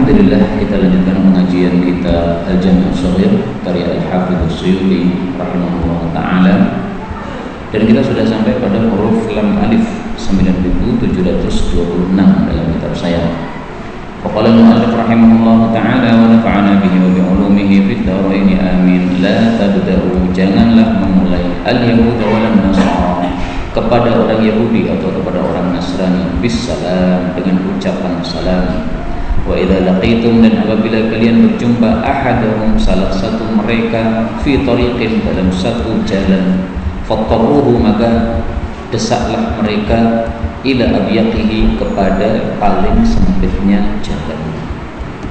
Alhamdulillah, kita lanjutkan pengajian kita Al-Jami' As-Shaghir karya Al-Hafidz As-Suyuti rahimahullah ta'ala. Dan kita sudah sampai pada huruf lam alif 9726 dalam kitab saya. Qala al-mu'allif rahimahullah ta'ala wa nafa'ana bihi wa bi'ulumihi fid dharain amin. La tabda'u, janganlah memulai al-yahud wal nasara, kepada orang Yahudi atau kepada orang Nasrani, bis salam, dengan ucapan salam. Wa idza laqitum, dan apabila kalian berjumpa ahadahum, salah satu mereka, fi tariqin, dalam satu jalan, fattaruhu, maka desaklah mereka, ila abyaqihi, kepada paling sempitnya jalan.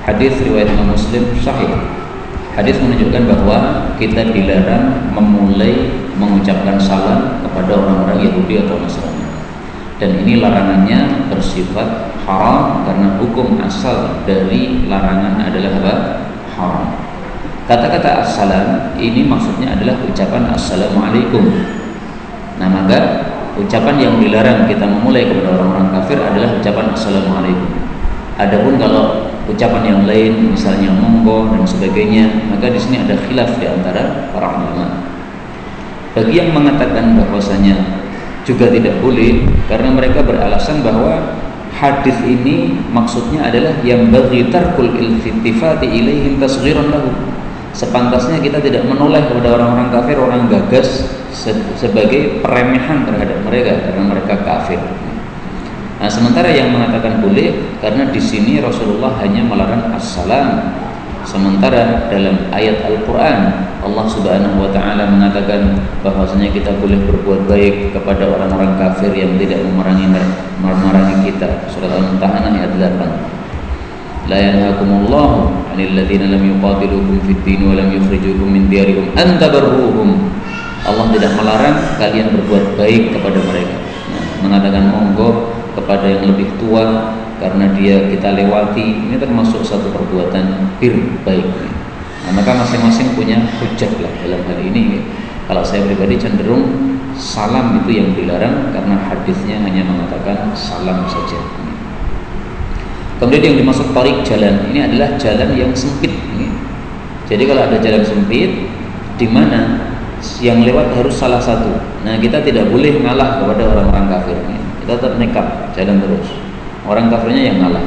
Hadis riwayat Imam Muslim sahih. Hadis menunjukkan bahwa kita dilarang memulai mengucapkan salam kepada orang-orang Yahudi atau Nasrani. Dan ini larangannya bersifat haram, karena hukum asal dari larangan adalah apa? Haram. Kata-kata assalam ini maksudnya adalah ucapan assalamualaikum. Nah, maka ucapan yang dilarang kita memulai kepada orang-orang kafir adalah ucapan assalamualaikum. Adapun kalau ucapan yang lain, misalnya monggo dan sebagainya, maka di sini ada khilaf di antara para ulama. Bagi yang mengatakan bahwasanya juga tidak boleh, karena mereka beralasan bahwa hadis ini maksudnya adalah yang bagi tarkul iltifati ilaihim tasghiran lahu. Sepantasnya kita tidak menoleh kepada orang-orang kafir, orang gagas, sebagai peremehan terhadap mereka karena mereka kafir. Nah, sementara yang mengatakan boleh, karena di sini Rasulullah hanya melarang assalam. Sementara dalam ayat Al-Quran Allah Subhanahu wa ta'ala mengatakan bahwasanya kita boleh berbuat baik kepada orang-orang kafir yang tidak memerangi kita. Surat Al-Mumtahanah ayat 8. La yanhakumullahu 'anil ladzina lam yuqatilukum fid din wa lam yukhrijukum min diyarikum an tabarruhum. Allah tidak melarang kalian berbuat baik kepada mereka. Nah, mengatakan monggo kepada yang lebih tua karena dia kita lewati, ini termasuk satu perbuatan baik. Nah, maka masing-masing punya hujjah lah dalam hal ini. Kalau saya pribadi cenderung salam itu yang dilarang, karena hadisnya hanya mengatakan salam saja. Kemudian yang dimaksud tarik jalan, ini adalah jalan yang sempit. Jadi kalau ada jalan sempit, di mana yang lewat harus salah satu. Nah, kita tidak boleh ngalah kepada orang-orang kafir. Kita tetap nekat jalan terus. Orang kafirnya yang ngalah.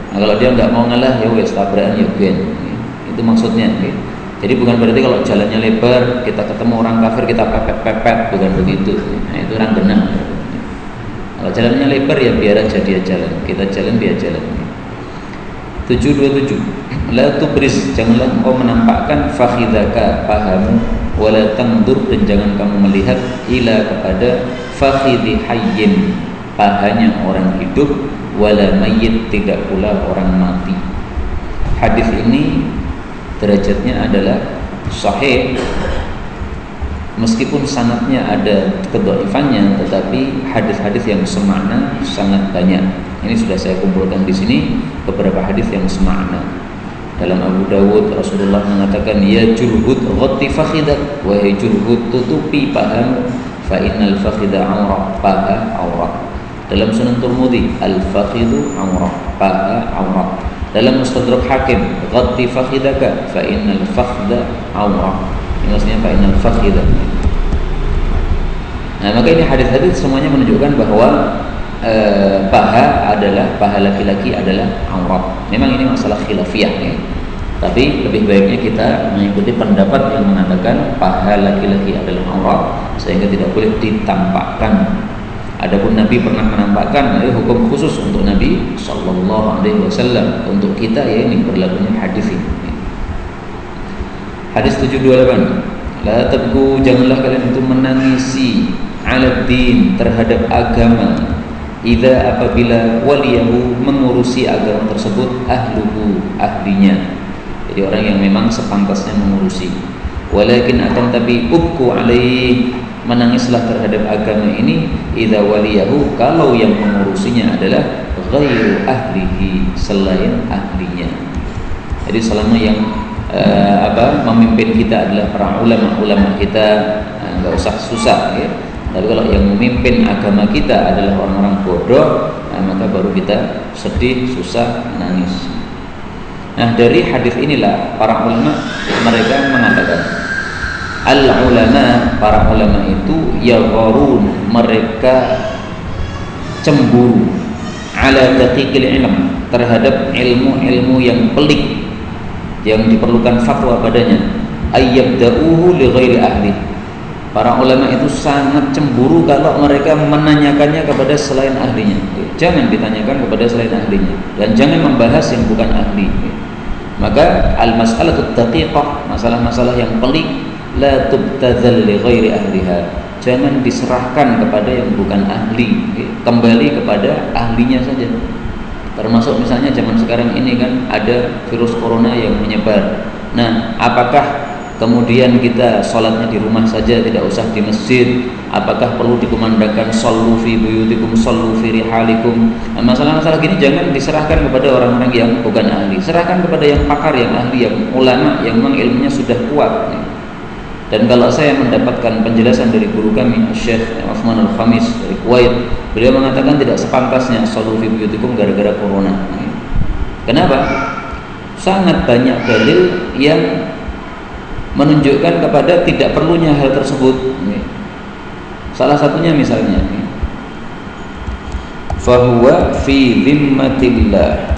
Nah, kalau dia nggak mau ngalah, ya wes tabrakan ya ben. Itu maksudnya. Jadi bukan berarti kalau jalannya lebar, kita ketemu orang kafir kita pepet-pepet, bukan begitu. Nah, itu orang benar. Kalau jalannya lebar ya biar aja dia jalan, kita jalan dia jalan. 727. La tubriz, janganlah engkau menampakkan fakhidaka, pahamu, wala tangdur, dan jangan kamu melihat ila kepada fakhidhi hayyin, pahanya orang hidup, wala mayyit, tidak pula orang mati. Hadis ini derajatnya adalah sahih, meskipun sanadnya ada kedhaifannya, tetapi hadis-hadis yang semakna sangat banyak. Ini sudah saya kumpulkan di sini beberapa hadis yang semakna. Dalam Abu Dawud Rasulullah mengatakan, ya jurhud ghatti fakhidak, wahai jurhud tutupi pahamu, fa innal fakhida awrah, paha aurat. Dalam Sunan Tirmidzi, al-fakhidu awrah, paha aurat. Dalam Mustadrak Hakim, ghatti fakhidaka, fa innal fakhda awrah. Ini maksudnya fa innal fakhida. Nah, maka ini hadis-hadis semuanya menunjukkan bahwa paha laki-laki adalah aurat. Memang ini masalah khilafiyah ya. Tapi lebih baiknya kita mengikuti pendapat yang mengatakan paha laki-laki adalah aurat, sehingga tidak boleh ditampakkan. Adapun Nabi pernah menampakkan, hukum khusus untuk Nabi sallallahu alaihi wasallam. Untuk kita ya ini berlakunya hadis ini. Hadis 728. La tabku, janganlah kalian itu menangisi ala din, terhadap agama, idza apabila waliyahu, mengurusi agama tersebut, ahluhu, ahlinya. Jadi orang yang memang sepantasnya mengurusi. Walakin akan tapi ubku alaih, menangislah terhadap agama ini, idza waliyahu, kalau yang mengurusinya adalah ghairu ahlihi, selain ahlinya. Jadi selama yang memimpin kita adalah para ulama kita, nggak usah susah ya. Tapi kalau yang memimpin agama kita adalah orang-orang bodoh, maka baru kita sedih, susah, nangis. Nah, dari hadis inilah para ulama mereka mengatakan al-ulama, para ulama itu yagharun, mereka cemburu ala daqiqil ilm, terhadap ilmu-ilmu yang pelik yang diperlukan fatwa padanya, ayyabda'uhu li ghairi ahli. Para ulama itu sangat cemburu kalau mereka menanyakannya kepada selain ahlinya. Jangan ditanyakan kepada selain ahlinya, dan jangan membahas yang bukan ahli. Maka al-mas'alatut daqiqah, masalah-masalah yang pelik, la tubtadzal li ghairi ahliha, jangan diserahkan kepada yang bukan ahli, kembali kepada ahlinya saja. Termasuk misalnya zaman sekarang ini kan ada virus corona yang menyebar. Nah, apakah kemudian kita sholatnya di rumah saja, tidak usah di masjid? Apakah perlu dikumandangkan sallu fi buyutikum sallu fi rihalikum? Nah, masalah-masalah gini jangan diserahkan kepada orang-orang yang bukan ahli, serahkan kepada yang pakar, yang ahli, yang ulama, yang memang ilmunya sudah kuat. Dan kalau saya mendapatkan penjelasan dari guru kami Syekh Utsman Al-Khamis dari Kuwait, beliau mengatakan tidak sepantasnya sallu fi buyutikum gara-gara corona. Kenapa? Sangat banyak dalil yang menunjukkan kepada tidak perlunya hal tersebut. Salah satunya misalnya, fahuwa fi dhimmatillah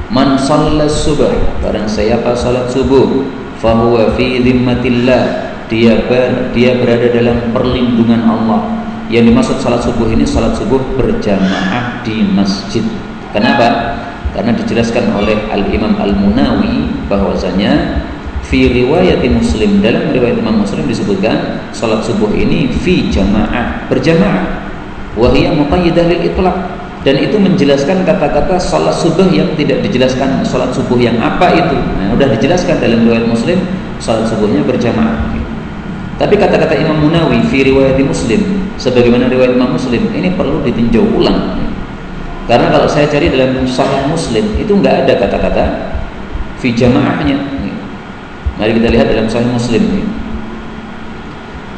man shalla subh, barang siapa salat subuh, fahuwa fi dhimmatillah, dia berada dalam perlindungan Allah. Yang dimaksud salat subuh ini salat subuh berjamaah di masjid. Kenapa? Karena dijelaskan oleh Al-Imam Al-Munawi bahwasanya fi riwayat Muslim, dalam riwayat Imam Muslim disebutkan salat subuh ini fi jamaah, berjamaah, wa hiya muqayyidah lil itlaq, dan itu menjelaskan kata-kata salat subuh yang tidak dijelaskan salat subuh yang apa itu. Nah, sudah dijelaskan dalam riwayat Muslim salat subuhnya berjamaah. Tapi kata-kata Imam Munawi fi riwayat Muslim, sebagaimana riwayat Imam Muslim, ini perlu ditinjau ulang. Karena kalau saya cari dalam Sahih Muslim itu enggak ada kata-kata fi jamaahnya. Mari kita lihat dalam Sahih Muslim.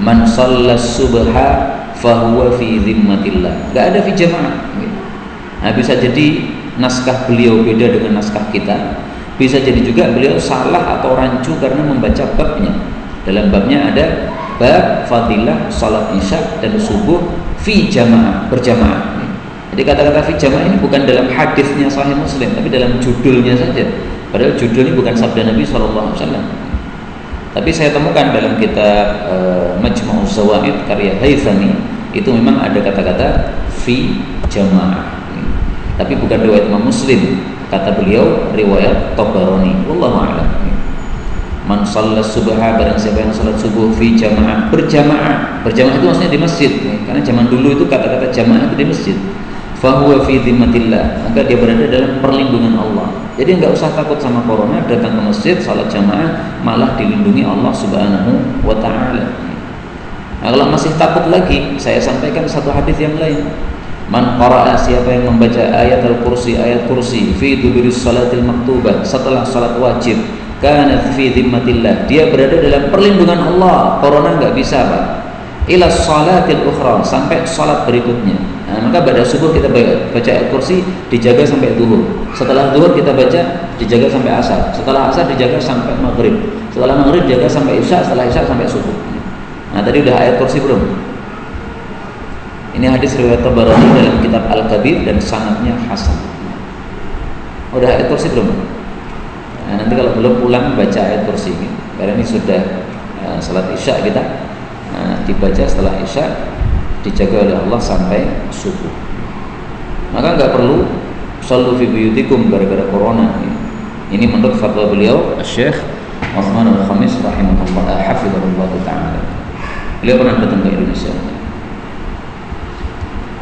Man shalla subha fahuwa fi dhimmatillah. Enggak ada fi jamaah. Nah, bisa jadi naskah beliau beda dengan naskah kita. Bisa jadi juga beliau salah atau rancu karena membaca babnya. Dalam babnya ada bab fadilah salat isya dan subuh fi jamaah, berjamaah. Jadi kata-kata fi jamaah ini bukan dalam hadisnya Sahih Muslim, tapi dalam judulnya saja. Padahal judul ini bukan sabda Nabi SAW. Tapi saya temukan dalam kitab Majma'uz Zawaid karya Haythami, itu memang ada kata-kata fi jamaah. Tapi bukan riwayat Imam Muslim. Kata beliau riwayat Tabarani. Wallahu a'lam. Man shalla subha, barang siapa yang salat subuh fi jamaah, berjamaah. Berjamaah itu maksudnya di masjid. Karena zaman dulu itu kata-kata jamaah itu di masjid. Fahuwa fi dhimmatillah, maka dia berada dalam perlindungan Allah. Jadi enggak usah takut sama corona, datang ke masjid salat jamaah, malah dilindungi Allah Subhanahu wa taala. Nah, kalau masih takut lagi, saya sampaikan satu hadis yang lain. Man qara'a, siapa yang membaca ayat al-kursi, ayat kursi fi duburis salatil maktubah, setelah salat wajib, kana fi dhimmatillah, dia berada dalam perlindungan Allah. Corona enggak bisa, Pak. Ila salatil ukhra, sampai salat berikutnya. Nah, maka pada subuh kita baca ayat kursi, dijaga sampai zuhur. Setelah zuhur kita baca, dijaga sampai asar. Setelah asar dijaga sampai maghrib. Setelah maghrib dijaga sampai isya. Setelah isya sampai subuh. Nah, tadi udah ayat kursi belum? Ini hadis riwayat Tabarani dalam kitab Al-Kabir dan sanadnya hasan. Udah ayat kursi belum? Nah, nanti kalau belum pulang baca ayat kursi. Karena ini sudah salat isya kita. Nah, dibaca setelah isya, dijaga oleh Allah sampai subuh. Maka enggak perlu sallu fi buyutikum gara-gara corona. Ini menurut fatwa beliau Syekh Utsman Al-Khamis rahimahullah hafizahullah taala. Beliau pernah datang ke Indonesia.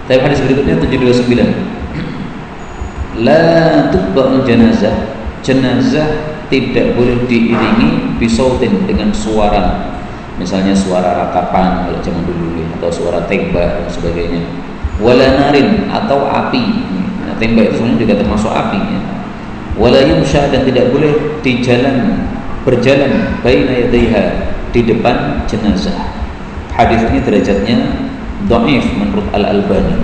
Tapi hadis berikutnya 729. La tutba'ul janazah. Jenazah tidak boleh diiringi bisautin, dengan suara. Misalnya suara ratapan kalau zaman dulu, atau suara tembak dan sebagainya. Wala narin, atau api. Nah, tembak itu sebenarnya juga termasuk api ya. Wala yumsha, dan tidak boleh berjalan baina yadaiha, di depan jenazah. Hadis ini derajatnya dhaif menurut Al-Albani.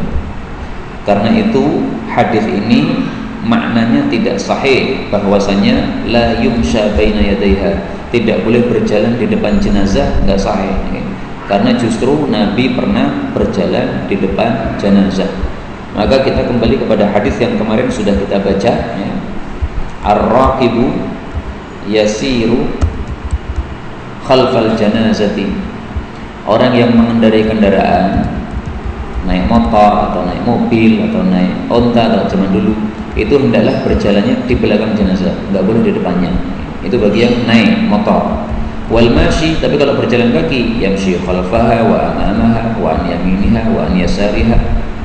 Karena itu hadis ini maknanya tidak sahih, bahwasanya la yumsha baina yadaiha, tidak boleh berjalan di depan jenazah, nggak sahih. Karena justru Nabi pernah berjalan di depan jenazah. Maka kita kembali kepada hadis yang kemarin sudah kita baca, ya. Ar-raqibu yasiru khalfal janazati. Orang yang mengendarai kendaraan, naik motor atau naik mobil atau naik onta atau zaman dulu, itu hendaklah berjalannya di belakang jenazah, nggak boleh di depannya. Itu bagi yang naik motor. Wal masyi, tapi kalau berjalan kaki, yamshi khalfaha wa amamaha wa an yaminiha wa an yasariha.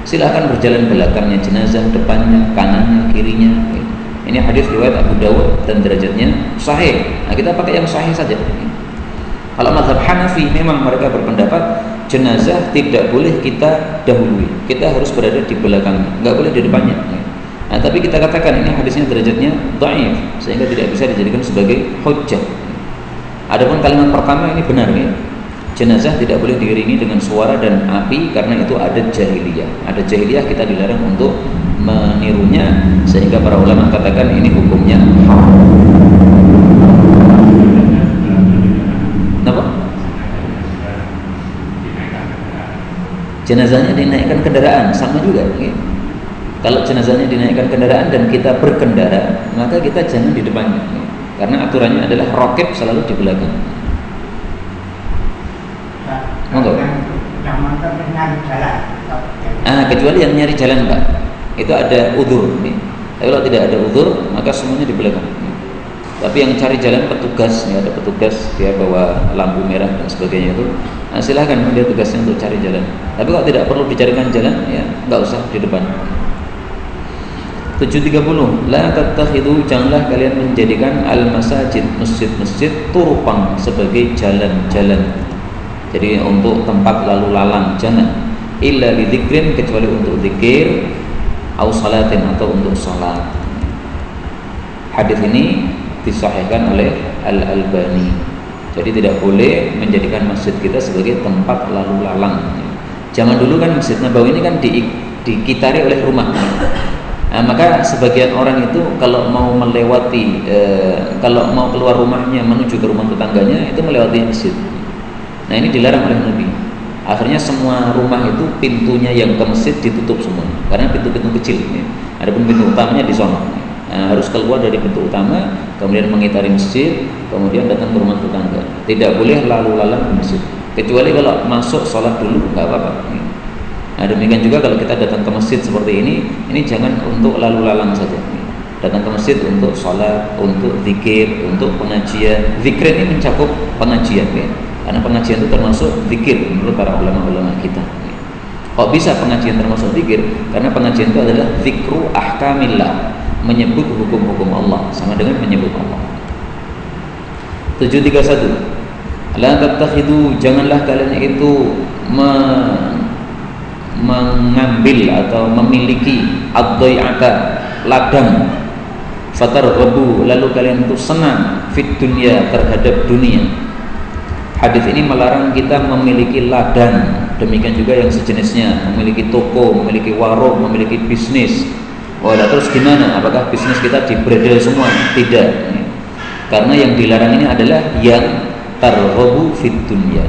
Silahkan berjalan belakangnya jenazah, depannya, kanannya, kirinya. Ini hadis riwayat Abu Dawud dan derajatnya sahih. Nah, kita pakai yang sahih saja. Kalau mazhab Hanafi memang mereka berpendapat jenazah tidak boleh kita dahului, kita harus berada di belakangnya, nggak boleh di depannya. Nah, tapi kita katakan ini hadisnya derajatnya dhaif, sehingga tidak bisa dijadikan sebagai hujjah. Adapun kalimat pertama ini benar, ya. Jenazah tidak boleh diiringi dengan suara dan api karena itu adat jahiliyah. Adat jahiliyah kita dilarang untuk menirunya, sehingga para ulama katakan ini hukumnya haram. Jenazahnya dinaikkan kendaraan, sama juga, ya. Kalau jenazahnya dinaikkan kendaraan dan kita berkendara, maka kita jangan di depannya, ya. Karena aturannya adalah rokib selalu di belakang. Monggo. Kecuali yang nyari jalan, Pak, itu ada udzur, ya. Tapi kalau tidak ada udzur, maka semuanya di belakang, ya. Tapi yang cari jalan petugas, ya, ada petugas, dia bawa lampu merah dan sebagainya itu. Nah, silahkan, dia tugasnya untuk cari jalan. Tapi kalau tidak perlu dicarikan jalan, ya nggak usah di depan. 730. La tattakhidhu, janganlah kalian menjadikan al-masajid, masjid-masjid, turpang, sebagai jalan-jalan. Jadi untuk tempat lalu lalang, jangan. Illa li dzikrin, kecuali untuk zikir, au salatin, atau untuk salat. Hadis ini disahihkan oleh Al-Albani. Jadi tidak boleh menjadikan masjid kita sebagai tempat lalu lalang. Zaman dulu kan Masjid Nabawi ini kan dikitari oleh rumah. Nah, maka sebagian orang itu kalau mau melewati, kalau mau keluar rumahnya menuju ke rumah tetangganya, itu melewati masjid. Nah, ini dilarang oleh Nabi. Akhirnya semua rumah itu pintunya yang ke masjid ditutup semua, karena pintu-pintu kecil. Ya. Adapun pintu utamanya di sana. Nah, harus keluar dari pintu utama, kemudian mengitari masjid, kemudian datang ke rumah tetangga. Tidak boleh lalu lalang ke masjid, kecuali kalau masuk sholat dulu, nggak apa-apa. Nah, demikian juga kalau kita datang ke masjid seperti ini jangan untuk lalu lalang saja. Datang ke masjid untuk sholat, untuk zikir, untuk pengajian. Zikir ini mencakup pengajian, ya. Karena pengajian itu termasuk zikir menurut para ulama-ulama kita. Kok bisa pengajian termasuk zikir? Karena pengajian itu adalah zikru ahkamillah, menyebut hukum-hukum Allah, sama dengan menyebut Allah. 731. La tattakhidhu, janganlah kalian itu mengambil atau memiliki ad-dhai'ata, ladang, fatarghabu, lalu kalian itu senang fit dunya, terhadap dunia. Hadis ini melarang kita memiliki ladang, demikian juga yang sejenisnya, memiliki toko, memiliki warung, memiliki bisnis. Terus gimana? Apakah bisnis kita dibredel semua? Tidak. Karena yang dilarang ini adalah yang targhabu fit dunya,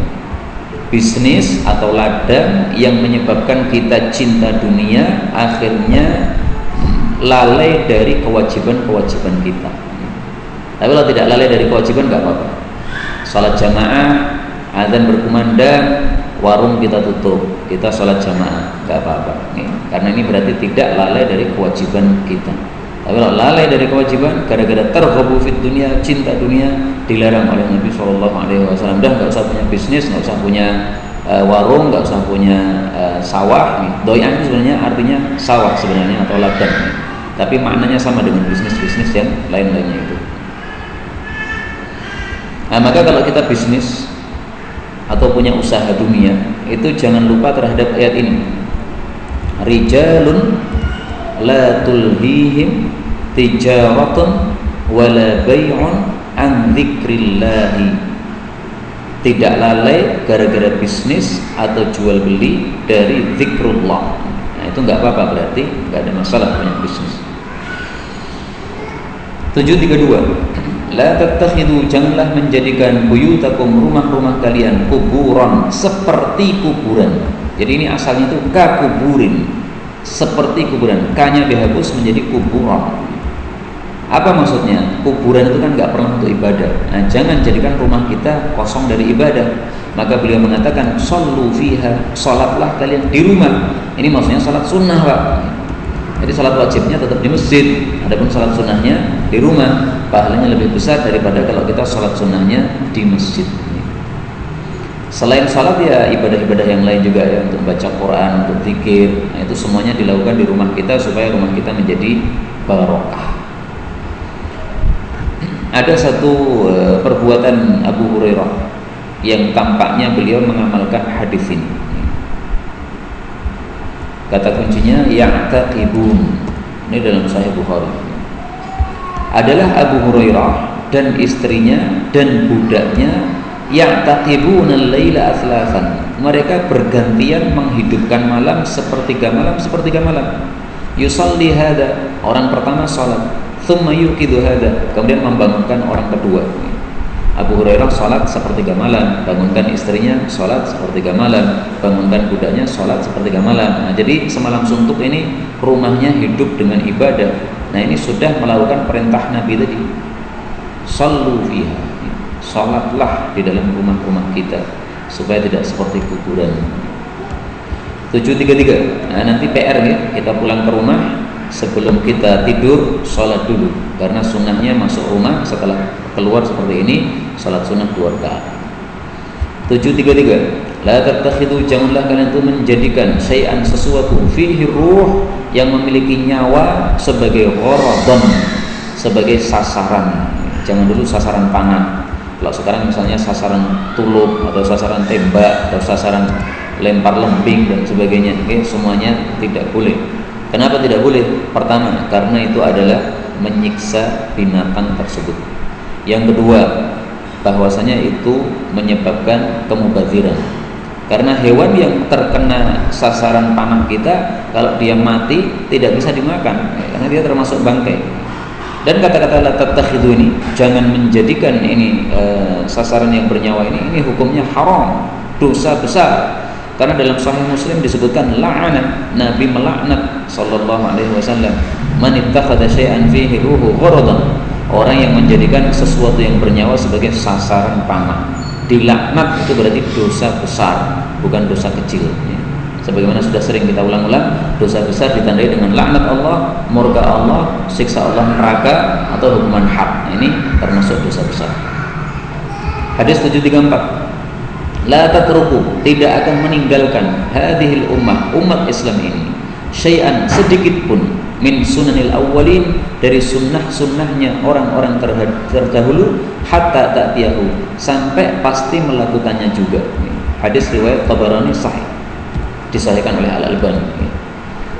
bisnis atau ladang yang menyebabkan kita cinta dunia, akhirnya lalai dari kewajiban-kewajiban kita. Tapi kalau tidak lalai dari kewajiban, nggak apa-apa. Salat jamaah, azan berkumandang, warung kita tutup, kita sholat jamaah, nggak apa-apa. Karena ini berarti tidak lalai dari kewajiban kita. Tapi kalau lalai dari kewajiban gara-gara targhabu fid dunya, cinta dunia, dilarang oleh Nabi SAW. Dah nggak usah punya bisnis, nggak usah punya warung, nggak usah punya sawah. Doyan itu sebenarnya artinya sawah sebenarnya atau ladang. Tapi maknanya sama dengan bisnis-bisnis yang lain-lainnya itu. Nah, maka kalau kita bisnis atau punya usaha dunia, itu jangan lupa terhadap ayat ini. Rijalun la tulhihim tijaratun wala bai'un an dzikrillahi. Tidak lalai gara-gara bisnis atau jual beli dari zikrullah. Nah, itu enggak apa-apa, berarti enggak ada masalah punya bisnis. 732. La tattakhidhu, janganlah menjadikan buyutakum, rumah-rumah kalian, kuburan, seperti kuburan. Jadi ini asalnya itu kakuburin, seperti kuburan. K-nya dihapus menjadi kuburan. Apa maksudnya? Kuburan itu kan nggak pernah untuk ibadah. Nah, jangan jadikan rumah kita kosong dari ibadah. Maka beliau mengatakan, shollu fiha, sholatlah kalian di rumah. Ini maksudnya sholat sunnah, Pak. Jadi sholat wajibnya tetap di masjid, adapun sholat sunnahnya di rumah. Pahalanya lebih besar daripada kalau kita sholat sunnahnya di masjid. Selain sholat ya ibadah-ibadah yang lain juga ya, untuk baca Quran, untuk zikir. Nah, itu semuanya dilakukan di rumah kita supaya rumah kita menjadi barokah. Ada satu perbuatan Abu Hurairah yang tampaknya beliau mengamalkan hadis ini. Kata kuncinya ya'taqibun. Ini dalam Sahih Bukhari. Adalah Abu Hurairah dan istrinya dan budaknya ya'taqibuna al-laila athlasan. Mereka bergantian menghidupkan malam sepertiga malam, sepertiga malam. Yusalli hada, orang pertama salat. Thumma yuqidu hada, kemudian membangunkan orang kedua. Abu Hurairah salat sepertiga malam, bangunkan istrinya salat sepertiga malam, bangunkan budaknya salat sepertiga malam. Nah, jadi semalam suntuk ini rumahnya hidup dengan ibadah. Nah, ini sudah melakukan perintah Nabi tadi. Shallu fiha, salatlah di dalam rumah-rumah kita supaya tidak seperti kuburan. 733. Nah, nanti PR ya, kita pulang ke rumah. Sebelum kita tidur, sholat dulu. Karena sunnahnya masuk rumah setelah keluar seperti ini, sholat sunnah 2 rakaat. 733. La tattakhidhu, janganlah kalian itu menjadikan syai'an, sesuatu, fihi ruh, yang memiliki nyawa, sebagai gharadhan, sebagai sasaran. Jangan dulu sasaran panah. Kalau sekarang misalnya sasaran tulup, atau sasaran tembak, atau sasaran lempar lembing dan sebagainya, semuanya tidak boleh. Kenapa tidak boleh? Pertama, karena itu adalah menyiksa binatang tersebut. Yang kedua, bahwasanya itu menyebabkan kemubadziran. Karena hewan yang terkena sasaran panah kita, kalau dia mati tidak bisa dimakan, karena dia termasuk bangkai. Dan kata-kata la tattakhidhu ini, jangan menjadikan ini sasaran yang bernyawa ini hukumnya haram, dosa besar. Karena dalam Sahih Muslim disebutkan la'ana, Nabi melaknat sallallahu alaihi wasallam, man ittakhadha syai'an fihi ruhu gharadan, orang yang menjadikan sesuatu yang bernyawa sebagai sasaran panah. Dilaknat itu berarti dosa besar, bukan dosa kecil ya. Sebagaimana sudah sering kita ulang-ulang, dosa besar ditandai dengan laknat Allah, murka Allah, siksa Allah, neraka, atau hukuman had. Nah, ini termasuk dosa besar. Hadis 734. La tatruku, tidak akan meninggalkan hadhil umat Islam ini syai'an, sedikit pun, min sunanil awwalin, dari sunnah-sunnahnya orang-orang terdahulu, hatta ta'tiyahu, sampai pasti melakukannya juga. Hadis riwayat Tabarani sahih, disahihkan oleh Al-Albani.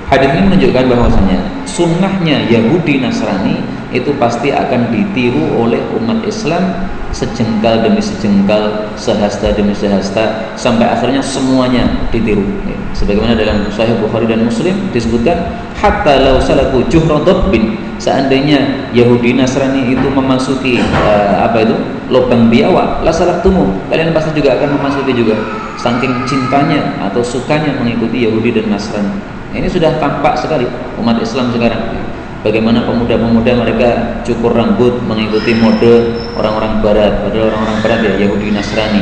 Hadis ini menunjukkan bahwasanya sunnahnya Yahudi Nasrani itu pasti akan ditiru oleh umat Islam, sejengkal demi sejengkal, sehasta demi sehasta, sampai akhirnya semuanya ditiru. Sebagaimana dalam Sahih Bukhari dan Muslim disebutkan, hatta law salaku juhra dabbin, seandainya Yahudi Nasrani itu memasuki lubang biawak, la salaktumu, kalian pasti juga akan memasuki juga. Saking cintanya atau sukanya mengikuti Yahudi dan Nasrani. Ini sudah tampak sekali umat Islam sekarang. Bagaimana pemuda-pemuda mereka cukur rambut mengikuti mode orang-orang barat, padahal orang-orang barat ya Yahudi Nasrani.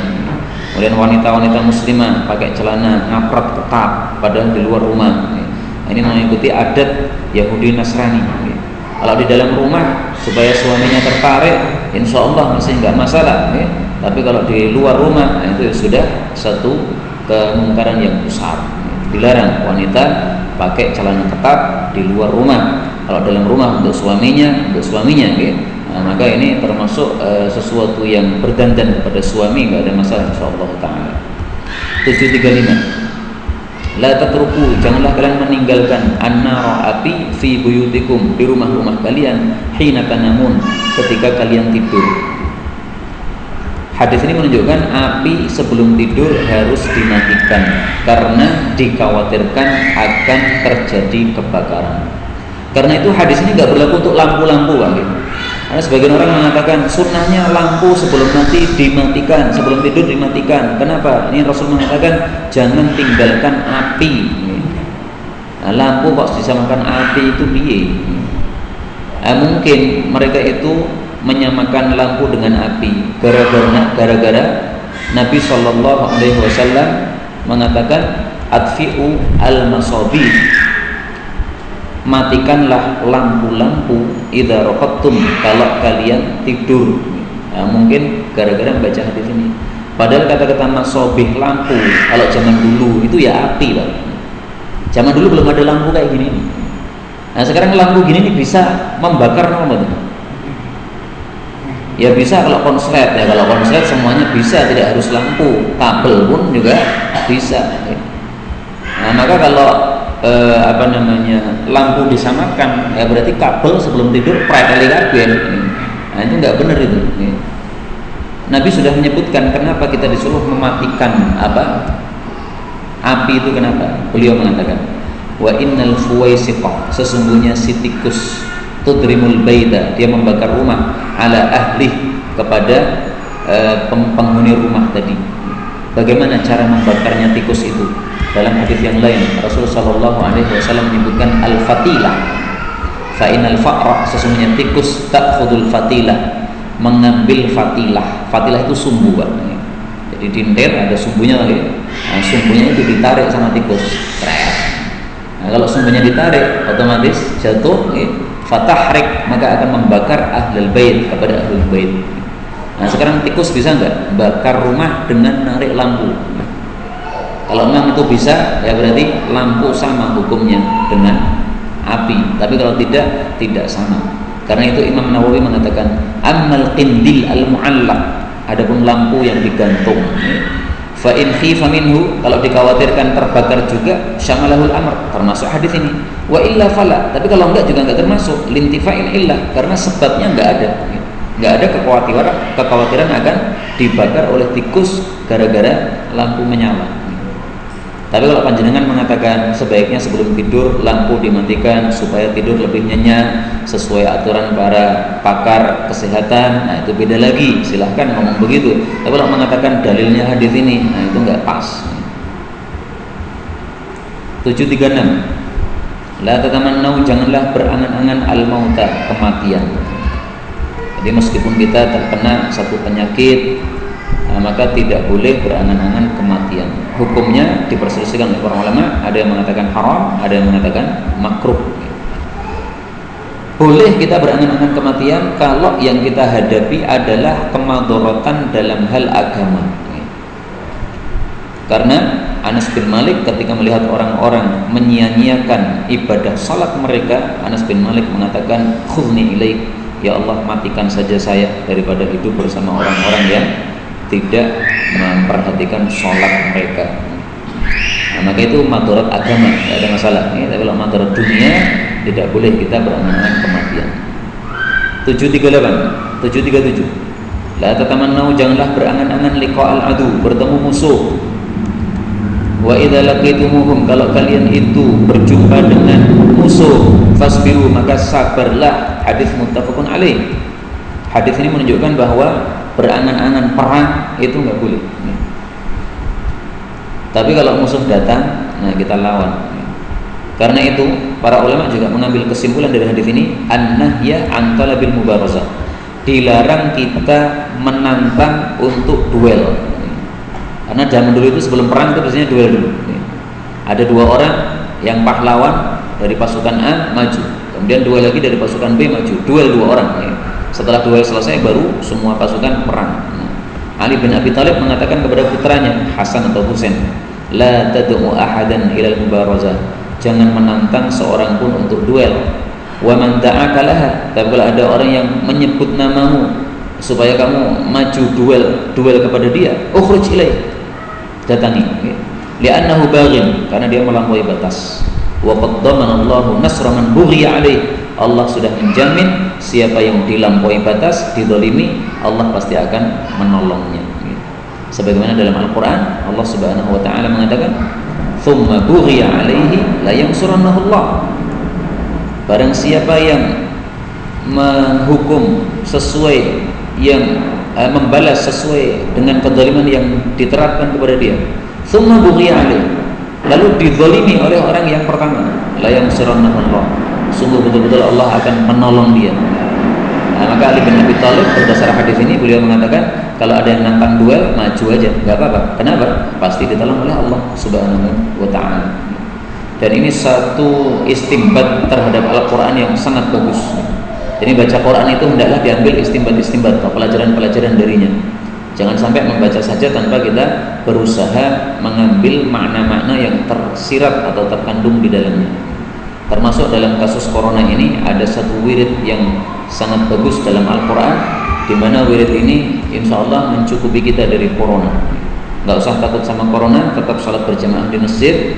Kemudian wanita-wanita muslimah pakai celana ngaprat ketat padahal di luar rumah. Ini mengikuti adat Yahudi Nasrani. Kalau di dalam rumah supaya suaminya tertarik, insya Allah masih nggak masalah. Tapi kalau di luar rumah, itu sudah satu kemungkaran yang besar. Dilarang wanita pakai celana ketat di luar rumah. Kalau dalam rumah untuk suaminya, maka ini termasuk sesuatu yang berdandan kepada suami, nggak ada masalah insyaallah taala. 735. La tatruku, janganlah kalian meninggalkan an-nara, api, fi buyutikum, di rumah-rumah kalian, hina tanamun, ketika kalian tidur. Hadis ini menunjukkan api sebelum tidur harus dimatikan karena dikhawatirkan akan terjadi kebakaran. Karena itu hadis ini nggak berlaku untuk lampu-lampu, Ada sebagian orang mengatakan sunnahnya lampu sebelum mati dimatikan, sebelum tidur dimatikan. Kenapa? Ini Rasul mengatakan jangan tinggalkan api. Nah, lampu kok disamakan api itu piye? Mungkin mereka itu menyamakan lampu dengan api gara-gara Nabi Shallallahu Alaihi Wasallam mengatakan atfi'u al-masabih, matikanlah lampu-lampu idza raqadtum, kalau kalian tidur. Nah, mungkin gara-gara membaca hadis ini. Padahal kata-kata masabih lampu kalau zaman dulu itu ya api, Pak. Zaman dulu belum ada lampu kayak gini. Nah, sekarang lampu gini nih bisa membakar apa tuh? Ya bisa kalau konslet, ya kalau konslet semuanya bisa, tidak harus lampu, kabel pun juga bisa. Nah, maka kalau lampu disamakan, ya berarti kabel sebelum tidur prakali kabel. Nah, itu nggak benar itu. Nabi sudah menyebutkan kenapa kita disuruh mematikan api itu, kenapa? Beliau mengatakan, wa innal fuwaisiqah, sesungguhnya si tikus tudrimul baita, dia membakar rumah, ala ahli, kepada penghuni rumah tadi. Bagaimana cara membakarnya tikus itu? Dalam hadis yang lain Rasulullah Shallallahu Alaihi Wasallam menyebutkan al-fatilah, fa innal fa'ra, sesungguhnya tikus ta'khudul fatilah, mengambil fatilah. Fatilah itu sumbu, Pak. Jadi dinter ada sumbunya lagi. Nah, sumbunya itu ditarik sama tikus. Nah, kalau sumbunya ditarik, otomatis jatuh, fatahrik, maka akan membakar ahlul bait, kepada ahlul bait. Nah, sekarang tikus bisa nggak bakar rumah dengan narik lampu? Kalau memang itu bisa, ya berarti lampu sama hukumnya dengan api. Tapi kalau tidak sama. Karena itu Imam Nawawi mengatakan ammal qindil al-mu'allaq, adapun lampu yang digantung, fa in khifa minhu, kalau dikhawatirkan terbakar juga, syamalahul amr, termasuk hadis ini. Wa illa fala, tapi kalau enggak juga enggak termasuk, lintifa'il illah, karena sebabnya enggak ada. Enggak ada kekhawatiran akan dibakar oleh tikus gara-gara lampu menyala. Tapi kalau panjenengan mengatakan sebaiknya sebelum tidur lampu dimatikan supaya tidur lebih nyenyak sesuai aturan para pakar kesehatan, nah itu beda lagi, silahkan ngomong begitu. Tapi kalau mengatakan dalilnya hadis ini, nah itu nggak pas. 736, la tatamannau, janganlah berangan-angan al-mauta, kematian. Jadi meskipun kita terkena satu penyakit, maka tidak boleh berangan-angan kematian. Hukumnya diperselisihkan oleh para ulama, ada yang mengatakan haram, ada yang mengatakan makruh. Boleh kita berangan-angan kematian kalau yang kita hadapi adalah kemadharatan dalam hal agama. Karena Anas bin Malik ketika melihat orang-orang menyia-nyiakan ibadah salat mereka, Anas bin Malik mengatakan, khudni ilaik, ya Allah, matikan saja saya daripada hidup bersama orang-orang yang tidak memperhatikan sholat mereka. Nah, maka itu madarat agama, tidak ada masalah. Tapi kalau madarat dunia, tidak boleh kita berangan-angan kematian. 737, la tatamannau, janganlah berangan-angan liqa'al adu, bertemu musuh. Wa idza laqitumuhum, kalau kalian itu berjumpa dengan musuh, fasbiru, maka sabarlah. Hadis muttafaqun alaih. Hadis ini menunjukkan bahwa berangan-angan perang itu nggak boleh. Tapi kalau musuh datang, nah kita lawan. Karena itu para ulama juga mengambil kesimpulan dari hadis ini, an-nahya an talabil mubarazah, dilarang kita menantang untuk duel. Karena zaman dulu itu sebelum perang itu biasanya duel dulu. Ada dua orang yang pahlawan dari pasukan A maju, kemudian dua lagi dari pasukan B maju, duel dua orang. Setelah duel selesai baru semua pasukan perang. Ali bin Abi Thalib mengatakan kepada putranya Hasan atau Husain, la tad'u ahadan ilal mubarazah, jangan menantang seorang pun untuk duel. Wa man da'aka laha, tapi kalau ada orang yang menyebut namamu supaya kamu maju duel kepada dia, ukhruj ilaih, datangi. Li'annahu baghin, karena dia melampaui batas. Wa qad damana Allahu nasra man bughiya alaih, Allah sudah menjamin siapa yang dilampaui batas, dizalimi, Allah pasti akan menolongnya. Sebagaimana dalam Al-Quran Allah Subhanahu wa ta'ala mengatakan, thumma bughiya alaihi la yansurannahu Allah, barang siapa yang menghukum sesuai yang membalas sesuai dengan kezaliman yang diterapkan kepada dia. Tsumma bughiya alaih, lalu dizalimi oleh orang yang pertama, la yansurannahu Allah, sungguh betul-betul Allah akan menolong dia. Maka Ali bin Abi Thalib berdasar hadis ini beliau mengatakan kalau ada yang nantang duel maju aja, nggak apa-apa. Kenapa? Pasti ditolong oleh Allah Subhanahu wa Ta'ala. Dan ini satu istimbat terhadap Al-Quran yang sangat bagus. Jadi baca Quran itu hendaklah diambil istimbat-istimbat atau pelajaran-pelajaran darinya. Jangan sampai membaca saja tanpa kita berusaha mengambil makna-makna yang tersirat atau terkandung di dalamnya. Termasuk dalam kasus corona ini ada satu wirid yang sangat bagus dalam Al-Quran, di mana wirid ini insya Allah mencukupi kita dari corona. Nggak usah takut sama corona, tetap salat berjamaah di masjid,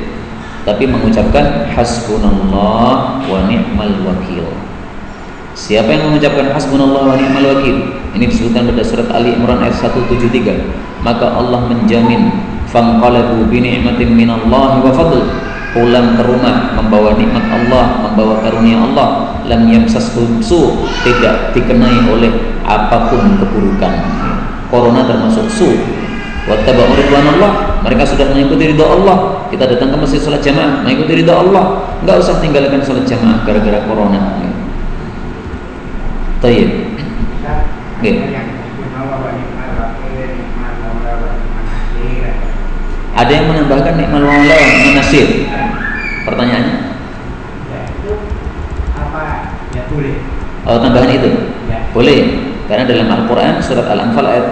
tapi mengucapkan hasbunallah wa ni'mal wakil. Siapa yang mengucapkan hasbunallah wa ni'mal wakil, ini disebutkan pada surat Ali Imran ayat 173, maka Allah menjamin fanqalabu bi ni'matin minallahi wa fadl, pulang ke rumah membawa nikmat Allah, membawa karunia Allah, lam yamsashum su, tidak dikenai oleh apapun keburukan. Corona termasuk su. Wattaba'u ridwanallah, mereka sudah mengikuti ridha Allah. Kita datang ke masjid salat jamaah mengikuti ridha Allah, enggak usah tinggalkan salat jamaah gara-gara corona. Tayyib. Nggih. Ada yang menambahkan nikmal maula wa ni'man nasir. Pertanyaannya? Ya, itu apa? Ya boleh. Oh, tambahan itu? Ya. Boleh. Karena dalam Al-Quran surat Al-Anfal ayat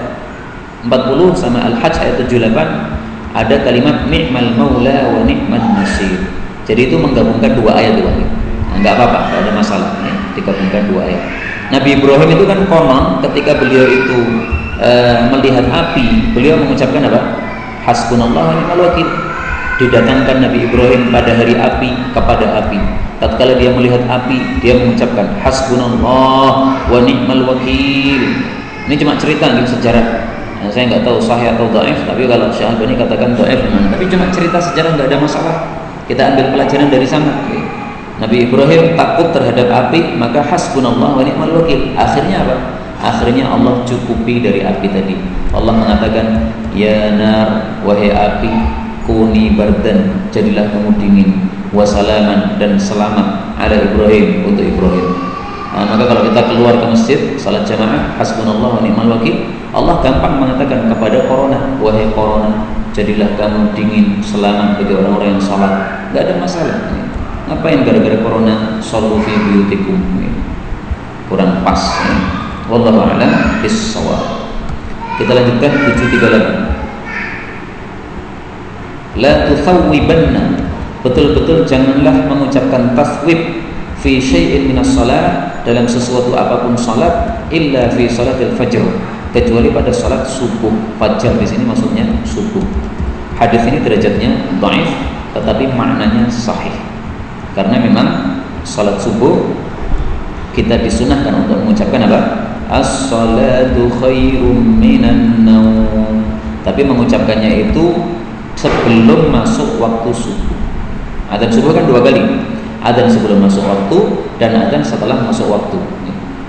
40 sama Al-Hajj ayat 78 ada kalimat ni'mal maula wa ni'man nasir. Jadi itu menggabungkan dua ayat itu. Nah, enggak apa-apa, enggak ada masalah ya, digabungkan dua ayat. Nabi Ibrahim itu kan konon ketika beliau itu melihat api, beliau mengucapkan apa? Hasbunallah wa ni'mal wakil. Didatangkan Nabi Ibrahim pada hari api kepada api. Tatkala dia melihat api, dia mengucapkan hasbunallah wa ni'mal wakil. Ini cuma cerita di sejarah. Nah, saya nggak tahu sahih atau dhaif, tapi kalau Syekh Albani katakan dhaif memang. Tapi cuma cerita sejarah, nggak ada masalah. Kita ambil pelajaran dari sana. Nabi Ibrahim takut terhadap api, maka hasbunallah wa ni'mal wakil. Akhirnya apa? Akhirnya Allah cukupi dari api tadi. Allah mengatakan, ya nar, wahai api, kuni bardan, jadilah kamu dingin, wasalaman, dan selamat ala Ibrahim, untuk Ibrahim. Nah, maka kalau kita keluar ke masjid salat jamaah hasbunallah wa ni'mal wakil, Allah gampang mengatakan kepada corona, wahai corona, jadilah kamu dingin, selamat bagi orang-orang yang salat. Gak ada masalah. Ngapain gara-gara corona sallu fi buyutikum? Kurang pas ya. Wallahu a'lam bis-shawab. Kita lanjutkan 738. La tuthawwibanna, betul-betul janganlah mengucapkan taswib fi syai'in minas salat, dalam sesuatu apapun salat, illa fi salatil fajr, kecuali pada salat subuh. Fajar di sini maksudnya subuh. Hadis ini derajatnya dhaif, tetapi maknanya sahih. Karena memang salat subuh kita disunahkan untuk mengucapkan apa? As-salatu khairum minan naum. Tapi mengucapkannya itu sebelum masuk waktu subuh. Adzan subuh kan dua kali. Adzan sebelum masuk waktu dan adzan setelah masuk waktu.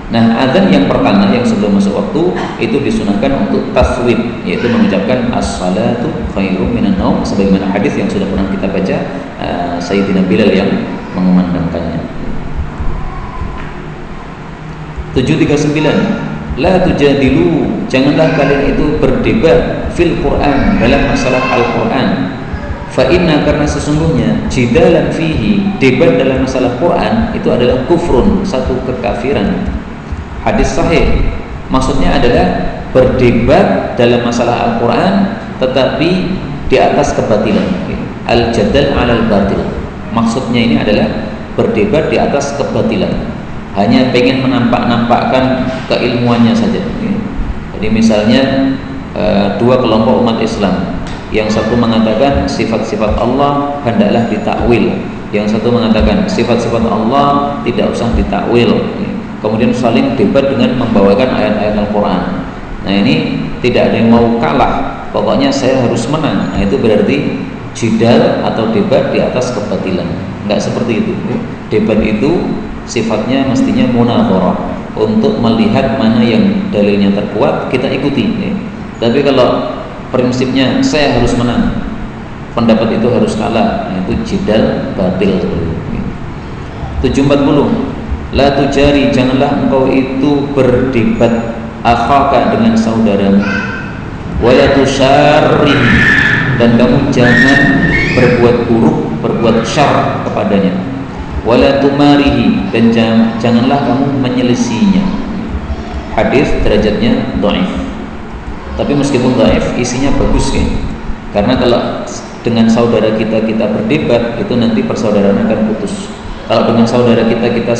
Nah, adzan yang pertama yang sebelum masuk waktu itu disunahkan untuk taswib, yaitu mengucapkan as-salatu khairum minan naum, sebagaimana hadis yang sudah pernah kita baca, Sayyidina Bilal yang mengumandangkannya. 739. La tujadilu, janganlah kalian itu berdebat fil Quran, dalam masalah Al-Quran. Fa inna, karena sesungguhnya jidalan fihi, debat dalam masalah Quran itu adalah kufrun, satu kekafiran. Hadis sahih maksudnya adalah berdebat dalam masalah Al-Quran tetapi di atas kebatilan. Al-jadal alal batil, maksudnya ini adalah berdebat di atas kebatilan, hanya pengen menampak-nampakkan keilmuannya saja. Jadi misalnya dua kelompok umat Islam, yang satu mengatakan sifat-sifat Allah hendaklah ditakwil, yang satu mengatakan sifat-sifat Allah tidak usah ditakwil. Kemudian saling debat dengan membawakan ayat-ayat Al-Quran. Nah, ini tidak ada yang mau kalah, pokoknya saya harus menang. Nah, itu berarti jidal atau debat di atas kebatilan. Enggak seperti itu. Debat itu sifatnya mestinya munadharah, untuk melihat mana yang dalilnya terkuat, kita ikuti ya. Tapi kalau prinsipnya saya harus menang, pendapat itu harus kalah, nah, itu jidal batil. 740 la tujari, janganlah engkau itu berdebat akhaka dengan saudaramu, wala tusyarrih, dan kamu jangan berbuat buruk, berbuat syarr kepadanya, wala tumarihi, dan janganlah kamu menyelisihinya. Hadis derajatnya dhaif, tapi meskipun dhaif isinya bagus ya. Karena kalau dengan saudara kita berdebat, itu nanti persaudaraan akan putus. Kalau dengan saudara kita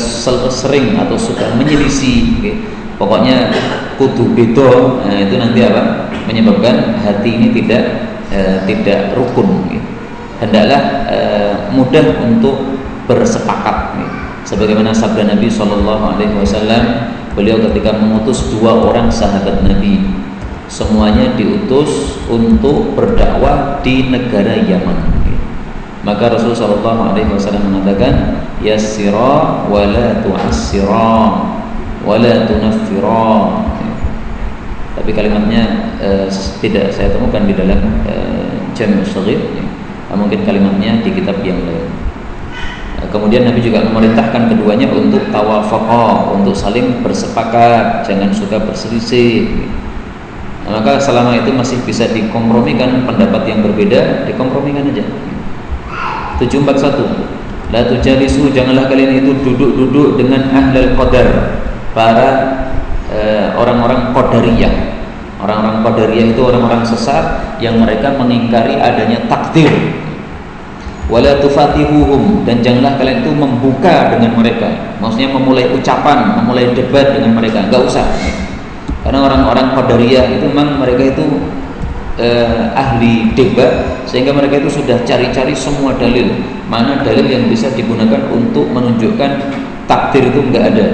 sering atau suka menyelisih, okay, pokoknya kudu bedo, nah, itu nanti apa? Menyebabkan hati ini tidak rukun. Okay. Hendaklah mudah untuk bersepakat. Okay. Sebagaimana sabda Nabi SAW, beliau ketika mengutus 2 orang sahabat Nabi, semuanya diutus untuk berdakwah di negara Yaman. Maka Rasulullah SAW mengatakan, yassira wa la tu'assira wa la tunaffira. Tapi kalimatnya tidak saya temukan di dalam Jami' Shaghir, mungkin kalimatnya di kitab yang lain. Kemudian Nabi juga memerintahkan keduanya untuk tawafaqa, untuk saling bersepakat, jangan suka berselisih. Maka selama itu masih bisa dikompromikan pendapat yang berbeda, dikompromikan aja. 741 la tujalisu, janganlah kalian itu duduk-duduk dengan ahlul qadar, para orang-orang qadariyah. Orang-orang qadariyah itu orang-orang sesat yang mereka mengingkari adanya takdir. Wala tufatihuhum, dan janganlah kalian itu membuka dengan mereka, maksudnya memulai ucapan, memulai debat dengan mereka, enggak usah. Karena orang-orang qadariyah itu memang mereka itu ahli debat, sehingga mereka itu sudah cari-cari semua dalil, mana dalil yang bisa digunakan untuk menunjukkan takdir itu enggak ada.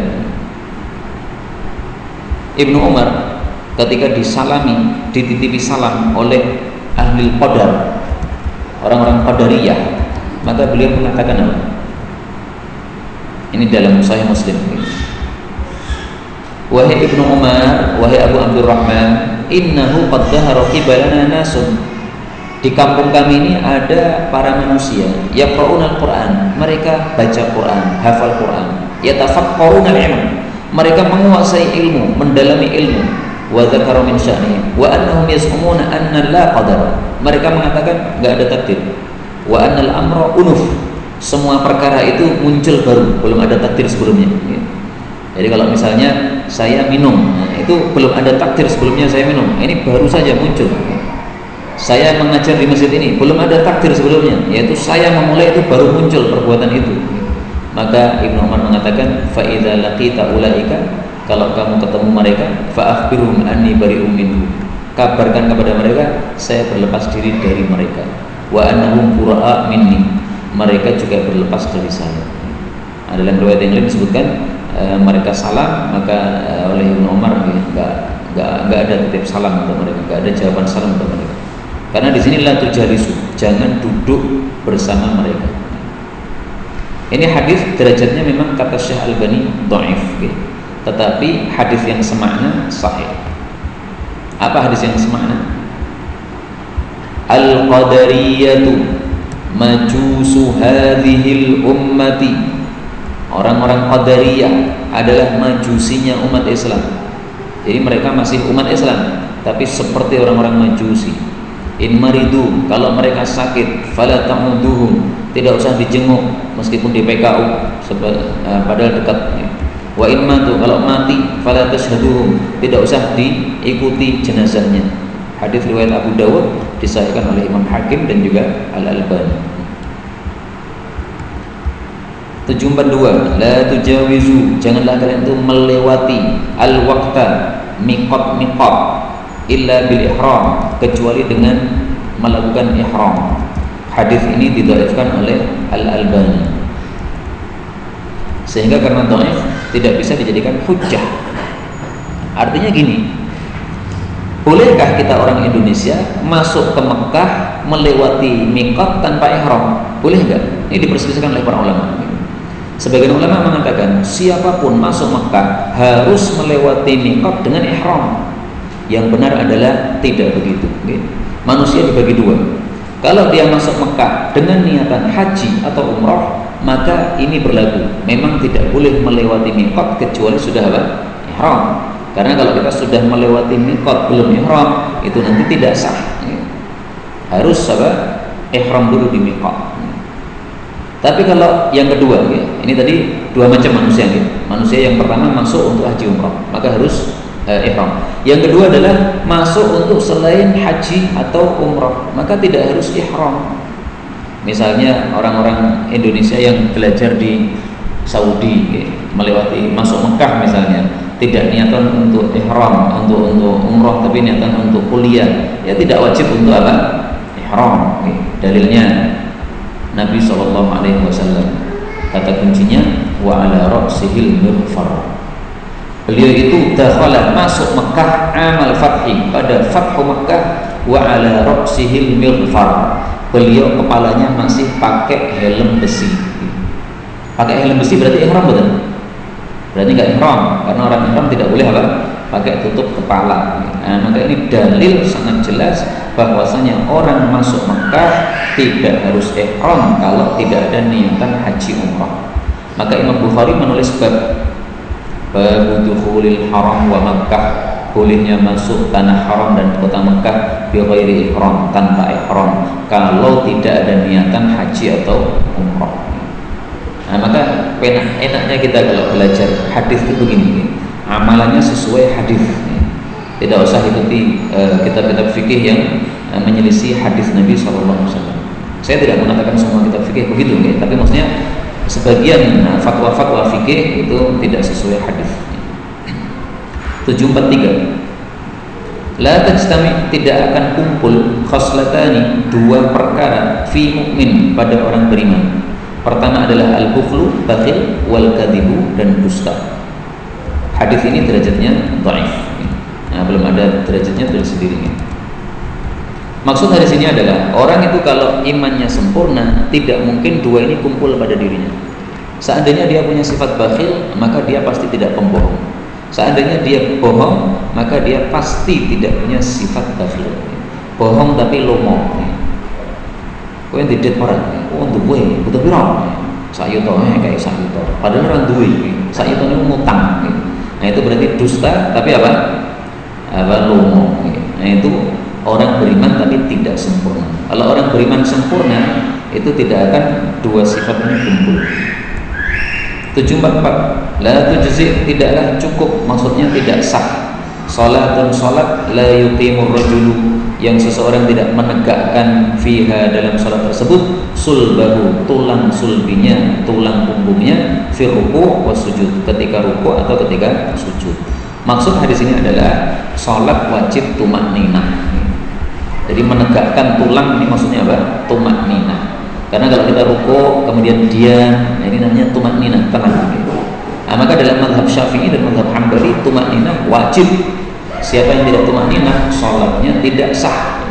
Ibnu Umar ketika disalami, dititipi salam oleh ahli qadar, orang-orang qadariyah, maka beliau mengatakan apa? Ini dalam Sahih Muslim. Wahai Ibnu Umar, wahai Abu Abdurrahman, innahu qad dhahara qibalana nasun. Di kampung kami ini ada para manusia yaqra'una al-Qur'an, mereka baca Quran, hafal Quran, yatafaqqahuna al-ilm, mereka menguasai ilmu, mendalami ilmu, wa dzakara min sya'nihim wa annahum yas'umuna anna la qadar, mereka mengatakan enggak ada takdir, wa annal amra unuf, semua perkara itu muncul baru, belum ada takdir sebelumnya. Jadi kalau misalnya saya minum, nah itu belum ada takdir sebelumnya saya minum, ini baru saja muncul. Saya mengajar di masjid ini, belum ada takdir sebelumnya, yaitu saya memulai itu baru muncul perbuatan itu. Maka Ibnu Umar mengatakan, fa idza laqita ulaika, kalau kamu ketemu mereka, fa akhbirhum anni bari'um minhum, kabarkan kepada mereka saya berlepas diri dari mereka, wa annahum bura'a minni, mereka juga berlepas dari saya. Dalam riwayat yang lain disebutkan mereka salam, maka oleh Ibnu Umar enggak ada titip salam untuk mereka, enggak ada jawaban salam untuk mereka. Karena di sini la tujalisu, jangan duduk bersama mereka. Ini hadis derajatnya memang kata Syekh Albani dhaif, tetapi hadis yang semakna sahih. Apa hadis yang semakna? Al-qadariyatu majusu hadhil ummati, orang-orang qadariyah adalah majusinya umat Islam. Jadi mereka masih umat Islam, tapi seperti orang-orang majusi. In maridu, kalau mereka sakit, fala ta'uduhum, tidak usah dijenguk meskipun di PKU, padahal dekat. Wa in matu, kalau mati, fala tashhaduhum, tidak usah diikuti jenazahnya. Hadis riwayat Abu Dawud, disahihkan oleh Imam Hakim dan juga Al-Albani. 742 la tujawizu, janganlah kalian itu melewati al-waqta, miqat illa bil ihram, kecuali dengan melakukan ihram. Hadis ini didhaifkan oleh Al-Albani, sehingga karena dhaif tidak bisa dijadikan hujjah. Artinya gini, bolehkah kita orang Indonesia masuk ke Mekah melewati miqat tanpa ihram? Boleh enggak? Ini diperselisihkan oleh para ulama. Sebagian ulama mengatakan siapapun masuk Mekah harus melewati miqat dengan ihram. Yang benar adalah tidak begitu. Manusia dibagi dua. Kalau dia masuk Mekah dengan niatan haji atau umrah, maka ini berlaku. Memang tidak boleh melewati miqat kecuali sudah apa? Ihram. Karena kalau kita sudah melewati miqat belum ihram, itu nanti tidak sah. Harus apa? Ihram dulu di miqat. Tapi kalau yang kedua, ini tadi dua macam manusia. Manusia yang pertama masuk untuk haji umrah, maka harus ihram. Yang kedua adalah masuk untuk selain haji atau umrah, maka tidak harus ihram. Misalnya orang-orang Indonesia yang belajar di Saudi, melewati masuk Mekah misalnya, tidak niatan untuk ihram, untuk umrah, tapi niatan untuk kuliah, ya tidak wajib untuk apa? Ihram. Dalilnya Nabi SAW, kata kuncinya wa ala ra'sihil mighfar. Beliau itu dakhala, masuk Mekah amal fathi, pada fathu Mekah, wa ala ra'sihil mighfar. Beliau kepalanya masih pakai helm besi. Pakai helm besi berarti ihram betul? Berarti enggak ihram, karena orang ihram tidak boleh apa? Pakai tutup kepala. Nah, maka ini dalil sangat jelas bahwasanya orang masuk Mekah tidak harus ihram kalau tidak ada niatan haji umrah. Maka Imam Bukhari menulis bab dukhulil haram wa Makkah, bolehnya masuk tanah haram dan kota Mekah bi ghairi ihram, tanpa ihram, kalau tidak ada niatan haji atau umrah. Nah, maka enaknya kita kalau belajar hadis itu begini, amalannya sesuai hadis. Tidak usah ikuti kitab-kitab fikih yang menyelisih hadis Nabi SAW. Saya tidak mengatakan semua kitab fikih begitu, tapi maksudnya sebagian fatwa-fatwa fikih itu tidak sesuai hadis. 743. La tajtami, tidak akan kumpul khoslatani, dua perkara fi mukmin, pada orang beriman. Pertama adalah al-bukhlu, bakhil, wal kadhibu, dan dusta. Hadis ini derajatnya dhaif. Nah, belum ada derajatnya tulis sendiri. Maksud dari sini adalah orang itu kalau imannya sempurna, tidak mungkin dua ini kumpul pada dirinya. Seandainya dia punya sifat bakhil, maka dia pasti tidak pembohong. Seandainya dia bohong, maka dia pasti tidak punya sifat bakhil. Bohong tapi lomo. Kowe tidak orang, duwe, betul piro? Sayuto kayak sayuto. Padahal orang duwe, sayuto ini ngutang. Nah, itu berarti dusta tapi apa? Lomo. Nah, itu orang beriman tapi tidak sempurna. Kalau orang beriman sempurna, itu tidak akan dua sifat ini kumpul. 744. La tujzi, tidaklah cukup, maksudnya tidak sah. Salatun salat la yuqimur rajulu, yang seseorang tidak menegakkan fiha, dalam salat tersebut, sulbahu, tulang sulbinya, tulang punggungnya, fi ruku' wa sujud, ketika ruku' atau ketika sujud. Maksud hadis ini adalah salat wajib tumakninah. Jadi menegakkan tulang ini maksudnya apa? Tumakninah. Karena kalau kita ruku' kemudian diam, nah ini namanya tumakninah, tenang. Nah, maka dalam mazhab Syafi'i dan mazhab Hambali, tumakninah wajib. Siapa yang tidak tumakninah, salatnya tidak sah.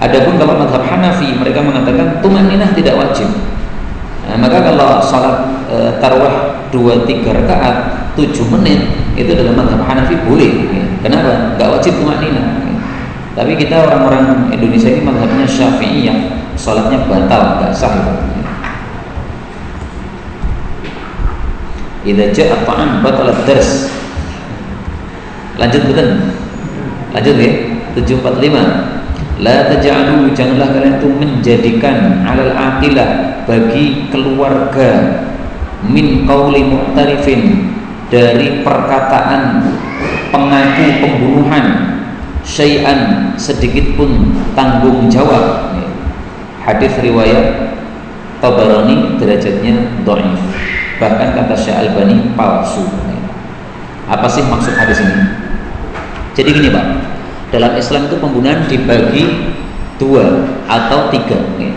Adapun kalau mazhab Hanafi, mereka mengatakan tumakninah tidak wajib. Nah, maka kalau salat tarawih 2-3 rakaat 7 menit, itu dalam mazhab Hanafi boleh. Kenapa? Enggak wajib tumakninah. Tapi kita orang-orang Indonesia ini mazhabnya Syafi'i, yang salatnya batal, enggak sah. Idza ja'a ta'am batalat dars. Lanjut betul. Lanjut ya. 745. La taj'alu, janganlah kalian itu menjadikan alal aqilah, bagi keluarga, min qauli mu'tarifin, dari perkataan pengaku pembunuhan, syai'an, sedikit pun tanggung jawab. Hadis riwayat Tabarani, derajatnya dhaif. Bahkan kata Syekh Albani palsu. Apa sih maksud hadis ini? Jadi gini Pak, dalam Islam itu pembunuhan dibagi 2 atau 3.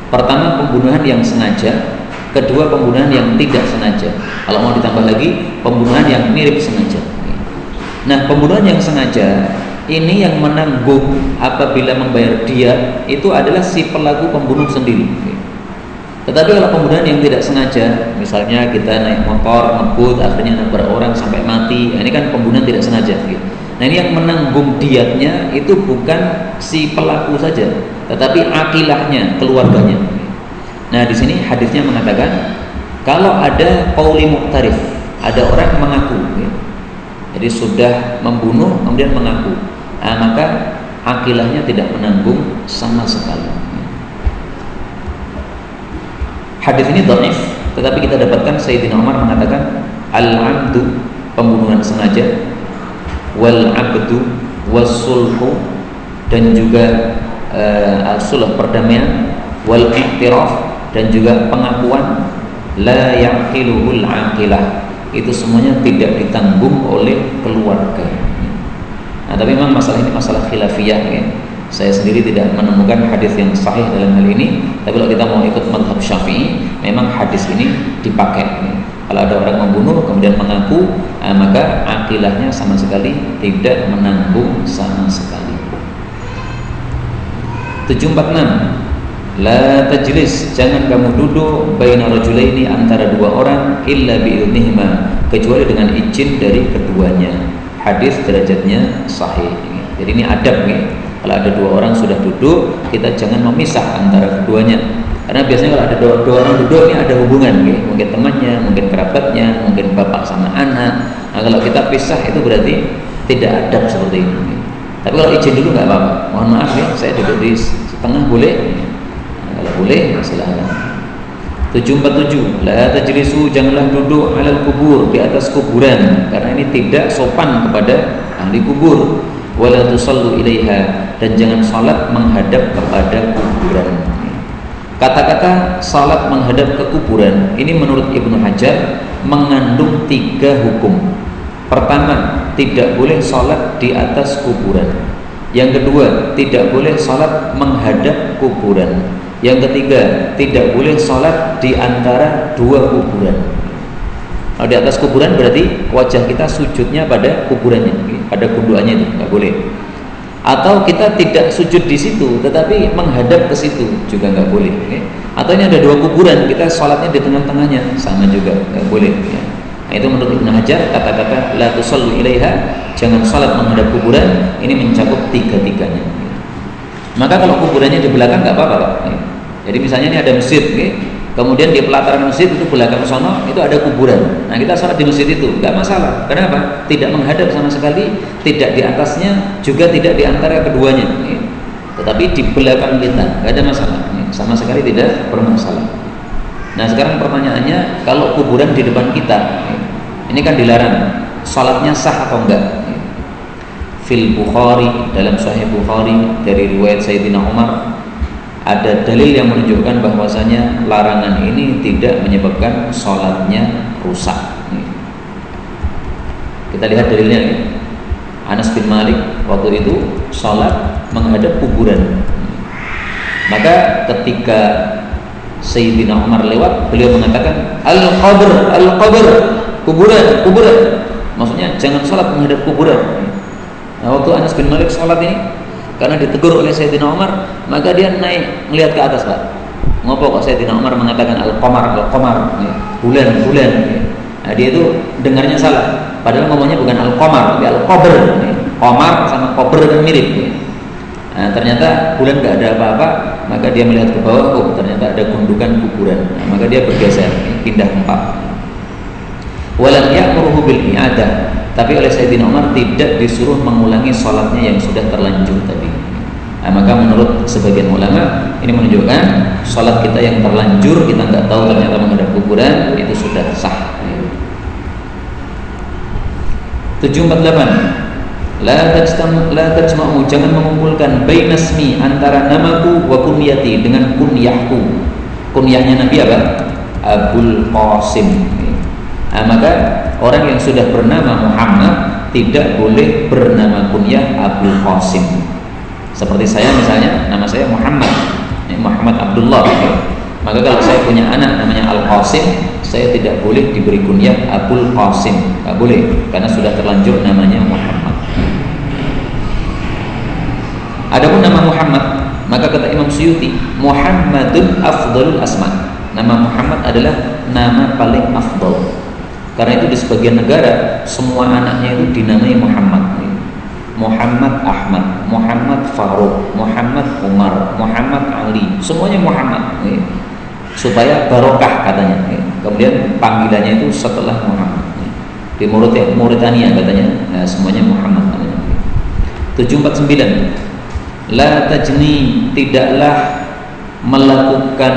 Pertama pembunuhan yang sengaja, kedua pembunuhan yang tidak sengaja. Kalau mau ditambah lagi, pembunuhan yang mirip sengaja. Nah, pembunuhan yang sengaja ini yang menanggung apabila membayar diat itu adalah si pelaku pembunuh sendiri. Tetapi kalau pembunuhan yang tidak sengaja, misalnya kita naik motor, ngebut, akhirnya nabrak orang sampai mati, ini kan pembunuhan tidak sengaja. Gitu. Nah ini yang menanggung diatnya itu bukan si pelaku saja, tetapi akilahnya, keluarganya. Nah di sini hadisnya mengatakan kalau ada qauli muqtarif, ada orang mengaku, gitu. Jadi sudah membunuh kemudian mengaku, maka akilahnya tidak menanggung sama sekali. Hadis ini dhaif, tetapi kita dapatkan Sayyidina Umar mengatakan al-'amdu, pembunuhan sengaja, wal 'abdu was-sulhu, dan juga al-sulh, perdamaian, wal i'tiraf, dan juga pengakuan, la yaqiluhul 'aqilah, itu semuanya tidak ditanggung oleh keluarga. Nah, tapi memang masalah ini masalah khilafiyah, ya. Saya sendiri tidak menemukan hadis yang sahih dalam hal ini. Tapi kalau kita mau ikut mazhab Syafi'i, memang hadis ini dipakai. Ya. Kalau ada orang membunuh kemudian mengaku, maka akilahnya sama sekali tidak menanggung sama sekali. 746. La tajlis, jangan kamu duduk baina rajulaini, antara dua orang, illa bi'idznihima, kecuali dengan izin dari keduanya. Hadis derajatnya sahih. Jadi ini adab, ya. Kalau ada dua orang sudah duduk, kita jangan memisah antara keduanya. Karena biasanya kalau ada dua orang duduk, ini ada hubungan, ya. Mungkin temannya, mungkin kerabatnya, mungkin bapak sama anak. Nah kalau kita pisah itu berarti tidak adab seperti ini. Ya. Tapi kalau izin dulu nggak apa-apa. Mohon maaf ya, saya duduk di tengah boleh. Nah, kalau boleh, silakan. 747. La tajlisu, janganlah duduk alal kubur, di atas kuburan, karena ini tidak sopan kepada ahli kubur. Wala tusallu ilaiha, dan jangan salat menghadap kepada kuburan. Kata-kata salat menghadap ke kuburan ini menurut Ibnu Hajar mengandung 3 hukum. Pertama, tidak boleh salat di atas kuburan. Yang kedua, tidak boleh salat menghadap kuburan. Yang ketiga, tidak boleh salat di antara 2 kuburan. Kalau di atas kuburan berarti wajah kita sujudnya pada kuburannya, pada gundukannya, itu nggak boleh. Atau kita tidak sujud di situ, tetapi menghadap ke situ juga nggak boleh. Atau ini ada 2 kuburan, kita sholatnya di tengah-tengahnya, sama juga nggak boleh. Nah, itu menurut Ibnu Hajar, kata-kata la tusallu ilaiha, jangan sholat menghadap kuburan, ini mencakup 3-tiganya. Maka kalau kuburannya di belakang nggak apa-apa. Jadi misalnya ini ada masjid, kemudian di pelataran masjid itu belakang sono itu ada kuburan. Nah kita sholat di masjid itu nggak masalah. Kenapa? Tidak menghadap sama sekali, tidak di atasnya, juga tidak di antara keduanya. Tetapi di belakang kita nggak ada masalah. Sama sekali tidak bermasalah. Nah sekarang pertanyaannya, kalau kuburan di depan kita, ini kan dilarang. Sholatnya sah atau enggak? Fil Bukhari, dalam Sahih Bukhari dari riwayat Sayyidina Umar, ada dalil yang menunjukkan bahwasanya larangan ini tidak menyebabkan sholatnya rusak. Kita lihat dalilnya. Anas bin Malik waktu itu sholat menghadap kuburan. Maka ketika Sayyidina Umar lewat, beliau mengatakan al-qabr, al-qabr, kuburan, kuburan. Maksudnya jangan sholat menghadap kuburan. Nah waktu Anas bin Malik sholat ini, karena ditegur oleh Sayyidina Umar, maka dia naik melihat ke atas, Pak. Ngopo kok Sayyidina Umar mengatakan al-qamar, al-qamar, bulan, bulan. Nah, dia itu dengarnya salah. Padahal ngomongnya bukan al-qamar, tapi al-qabr. Qamar sama qabr kan mirip. Nah, ternyata bulan nggak ada apa-apa, maka dia melihat ke bawah, oh ternyata ada gundukan kuburan. Nah, maka dia bergeser, pindah tempat. Walam ya'muruhu bil i'adah. Tapi oleh Sayyidina Umar tidak disuruh mengulangi sholatnya yang sudah terlanjur tadi. Nah, maka menurut sebagian ulama ini menunjukkan sholat kita yang terlanjur, kita nggak tahu ternyata menghadap kuburan, itu sudah sah. 748. La tajma'u, jangan mengumpulkan bainasmi, antara namaku wa kunyati, dengan kunyahku. Kunyahnya Nabi apa? Abul Qasim. Nah, maka orang yang sudah bernama Muhammad tidak boleh bernama kunyah Abul Qasim. Seperti saya misalnya, nama saya Muhammad, Muhammad Abdullah. Maka kalau saya punya anak namanya Al Qasim, saya tidak boleh diberi kunyah Abul Qasim, nggak boleh, karena sudah terlanjur namanya Muhammad. Adapun nama Muhammad, maka kata Imam Suyuti, Muhammadun afdalul asma. Nama Muhammad adalah nama paling afdal. Karena itu di sebagian negara semua anaknya itu dinamai Muhammad. Muhammad Ahmad, Muhammad Faruk, Muhammad Umar, Muhammad Ali, semuanya Muhammad. Supaya barokah katanya. Kemudian panggilannya itu setelah Muhammad. Di Mauritania katanya, nah, semuanya Muhammad katanya. 749. La tajni, tidaklah melakukan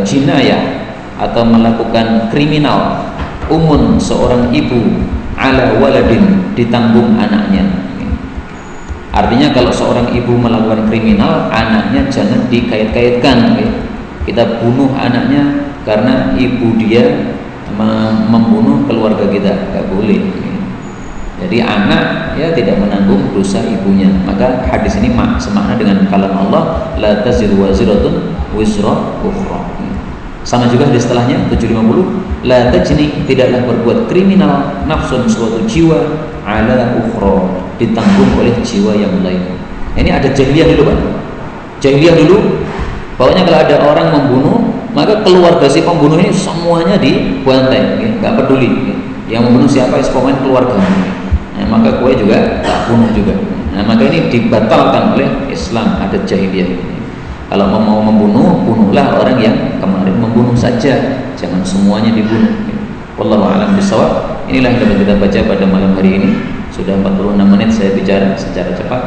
jinayah atau melakukan kriminal seorang ibu ala waladin, ditanggung anaknya. Artinya kalau seorang ibu melakukan kriminal, anaknya jangan dikait-kaitkan. Kita bunuh anaknya karena ibu dia membunuh keluarga kita, nggak boleh. Jadi anak ya tidak menanggung dosa ibunya. Maka hadis ini semakna dengan kalam Allah, la taziru waziratun wizra ukhra. Sama juga di setelahnya 750, la tajni, tidaklah berbuat kriminal nafsun, suatu jiwa, ala ukhra, ditanggung oleh jiwa yang lain. Ini ada jahiliyah dulu, Pak. Jahiliyah dulu, pokoknya kalau ada orang membunuh, maka keluarga si pembunuh ini semuanya dibantai, nggak peduli. Yang membunuh siapa, pokoknya keluarga. Nah, maka kue juga tak bunuh juga. Nah, maka ini dibatalkan oleh Islam, ada jahiliyah. Kalau mau membunuh, bunuhlah orang yang kemarin membunuh saja, jangan semuanya dibunuh. Wallahu a'lam bishawab. Inilah yang dapat kita baca pada malam hari ini. Sudah 46 menit saya bicara secara cepat.